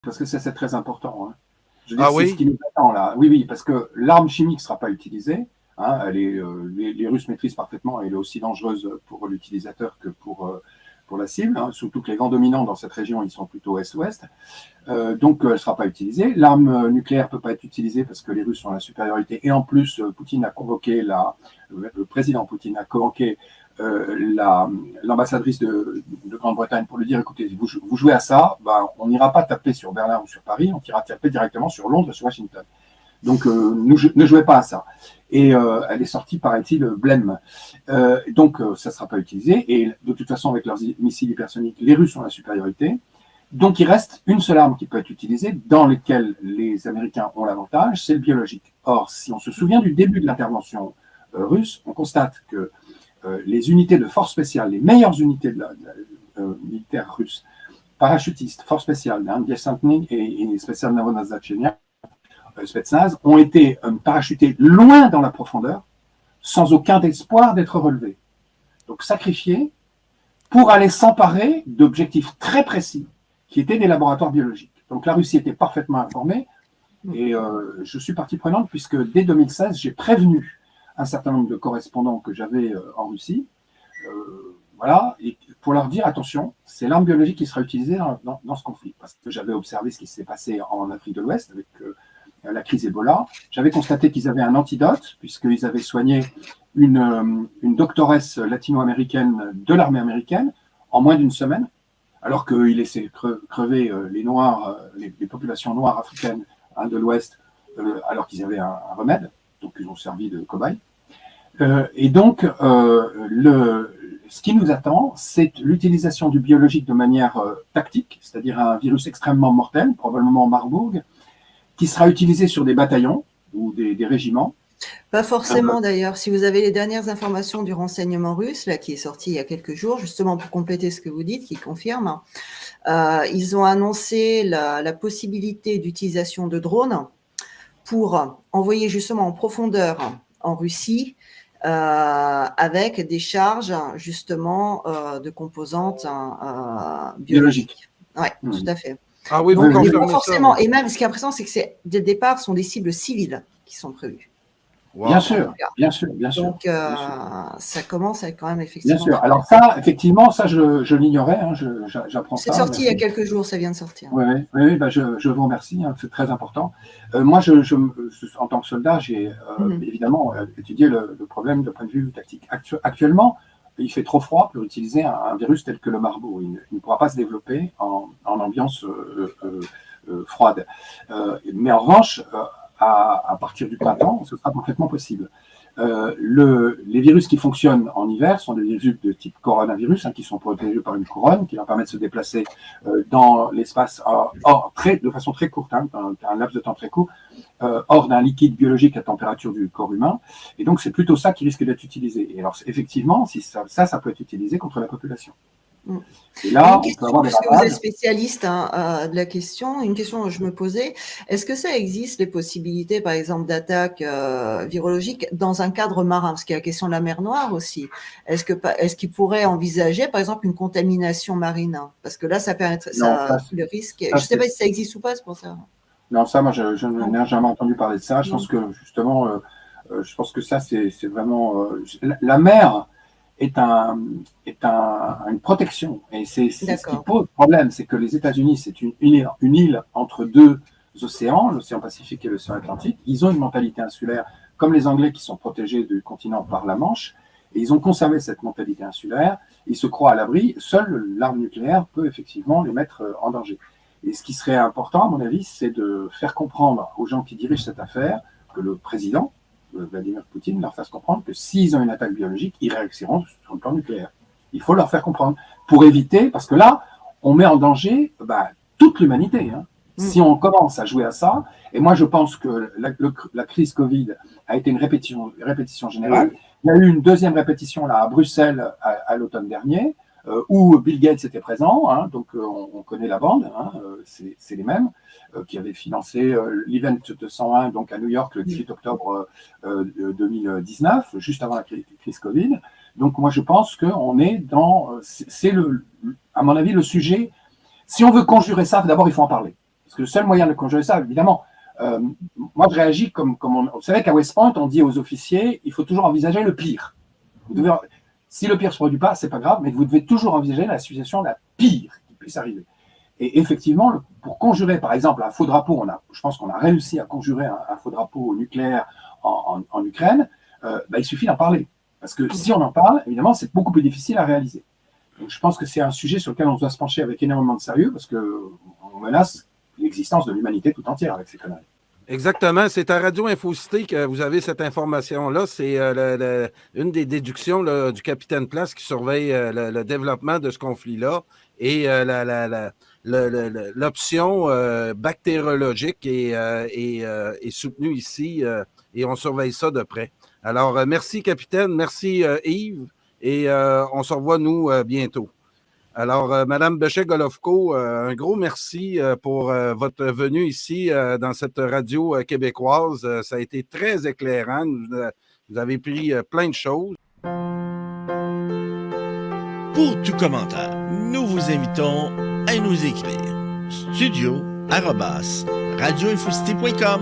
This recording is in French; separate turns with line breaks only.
parce que c'est très important. Hein. Je veux
Ah
dire, c'est ce
oui?
qui nous attend là. Oui, oui, parce que l'arme chimique ne sera pas utilisée. Hein, les Russes maîtrisent parfaitement, elle est aussi dangereuse pour l'utilisateur que pour la cible. Hein, surtout que les vents dominants dans cette région, ils sont plutôt est-ouest. Donc, elle ne sera pas utilisée. L'arme nucléaire ne peut pas être utilisée parce que les Russes ont la supériorité. Et en plus, le président Poutine a convoqué l'ambassadrice de Grande-Bretagne pour lui dire, écoutez, vous jouez à ça, ben, on n'ira pas taper sur Berlin ou sur Paris, on ira taper directement sur Londres et sur Washington. Donc, ne jouez pas à ça. Et elle est sortie, paraît-il, blême. Donc, ça ne sera pas utilisé. Et de toute façon, avec leurs missiles hypersoniques, les Russes ont la supériorité. Donc, il reste une seule arme qui peut être utilisée, dans laquelle les Américains ont l'avantage, c'est le biologique. Or, si on se souvient du début de l'intervention russe, on constate que les unités de force spéciale, les meilleures unités de la militaire russe, parachutistes, force spéciale, Desantnik et Spécial Narodnazachenia, Spetsnaz, ont été parachutés loin dans la profondeur, sans aucun espoir d'être relevés. Donc, sacrifiés pour aller s'emparer d'objectifs très précis qui étaient des laboratoires biologiques. Donc la Russie était parfaitement informée et je suis partie prenante puisque dès 2016, j'ai prévenu un certain nombre de correspondants que j'avais en Russie, voilà, et pour leur dire attention, c'est l'arme biologique qui sera utilisée dans ce conflit. Parce que j'avais observé ce qui s'est passé en Afrique de l'Ouest avec la crise Ebola. J'avais constaté qu'ils avaient un antidote puisqu'ils avaient soigné une doctoresse latino-américaine de l'armée américaine en moins d'une semaine, alors qu'il laissait crever les Noirs, les populations noires africaines de l'Ouest, alors qu'ils avaient un remède, donc ils ont servi de cobaye. Et donc, ce qui nous attend, c'est l'utilisation du biologique de manière tactique, c'est-à-dire un virus extrêmement mortel, probablement Marburg, qui sera utilisé sur des bataillons ou des régiments.
Pas forcément d'ailleurs. Si vous avez les dernières informations du renseignement russe, là, qui est sorti il y a quelques jours, justement pour compléter ce que vous dites, qui confirme, ils ont annoncé la possibilité d'utilisation de drones pour envoyer justement en profondeur en Russie avec des charges justement de composantes biologiques. Oui, tout à fait.
Ah oui,
donc
donc
pas forcément. Et même, ce qui est impressionnant, c'est que dès le départ, ce sont des cibles civiles qui sont prévues.
Wow. Bien sûr.
Donc, ça commence à être quand même effectivement.
Bien sûr. Alors ça, effectivement, ça, je l'ignorais. Hein, j'apprends ça.
C'est sorti il y a quelques jours, ça vient de sortir.
Oui, bah, je vous remercie. Hein, c'est très important. Moi, en tant que soldat, j'ai évidemment étudié le problème de point de vue tactique. Actuellement, il fait trop froid pour utiliser un virus tel que le Marburg. Il ne pourra pas se développer en ambiance froide. Mais en revanche, à partir du printemps, ce sera parfaitement possible. Les virus qui fonctionnent en hiver sont des virus de type coronavirus, qui sont protégés par une couronne qui leur permet de se déplacer dans l'espace de façon très courte, un laps de temps très court, hors d'un liquide biologique à température du corps humain. Et donc, c'est plutôt ça qui risque d'être utilisé. Et alors, effectivement, si ça peut être utilisé contre la population. Et là,
on peut avoir des ravages. Vous êtes spécialiste de la question. Une question que je me posais, est-ce que ça existe les possibilités, par exemple, d'attaque virologique dans un cadre marin? Parce qu'il y a la question de la mer Noire aussi. Est-ce qu'il pourrait envisager, par exemple, une contamination marine? Parce que là, ça permettrait le risque. Je ne sais pas si ça existe ou pas, c'est pour ça.
Non, ça, moi, je n'ai jamais entendu parler de ça. Je pense que, justement, ça, c'est vraiment... la mer est une protection. Et c'est ce qui pose problème, c'est que les États-Unis, c'est une île entre deux océans, l'océan Pacifique et l'océan Atlantique. Ils ont une mentalité insulaire, comme les Anglais qui sont protégés du continent par la Manche, et ils ont conservé cette mentalité insulaire. Ils se croient à l'abri. Seule l'arme nucléaire peut effectivement les mettre en danger. Et ce qui serait important, à mon avis, c'est de faire comprendre aux gens qui dirigent cette affaire que le président, Vladimir Poutine, leur fasse comprendre que s'ils ont une attaque biologique, ils réussiront sur le plan nucléaire. Il faut leur faire comprendre pour éviter, parce que là, on met en danger toute l'humanité. Hein. Si on commence à jouer à ça, et moi je pense que la crise Covid a été une répétition générale. Il y a eu une deuxième répétition là à Bruxelles à l'automne dernier, où Bill Gates était présent, donc on connaît la bande, c'est les mêmes, qui avaient financé l'event 201 donc à New York le 18 octobre 2019, juste avant la crise Covid. Donc moi je pense qu'on est dans, à mon avis, le sujet. Si on veut conjurer ça, d'abord il faut en parler. Parce que le seul moyen de conjurer ça, évidemment, moi je réagis vous savez qu'à West Point, on dit aux officiers, il faut toujours envisager le pire. Si le pire ne se produit pas, c'est pas grave, mais vous devez toujours envisager la situation la pire qui puisse arriver. Et effectivement, pour conjurer, par exemple, un faux drapeau, je pense qu'on a réussi à conjurer un faux drapeau nucléaire en Ukraine, il suffit d'en parler. Parce que si on en parle, évidemment, c'est beaucoup plus difficile à réaliser. Donc, je pense que c'est un sujet sur lequel on doit se pencher avec énormément de sérieux, parce qu'on menace l'existence de l'humanité tout entière avec ces conneries.
Exactement. C'est à Radio Infocité que vous avez cette information-là. C'est une des déductions là, du capitaine Place qui surveille le développement de ce conflit-là. Et l'option bactériologique est soutenue ici et on surveille ça de près. Alors, merci, capitaine. Merci, Yves. Et on se revoit, nous, bientôt. Alors, Madame Béchet-Golovko, un gros merci pour votre venue ici dans cette radio québécoise. Ça a été très éclairant. Vous avez pris plein de choses.
Pour tout commentaire, nous vous invitons à nous écrire studio@radioinfocité.com.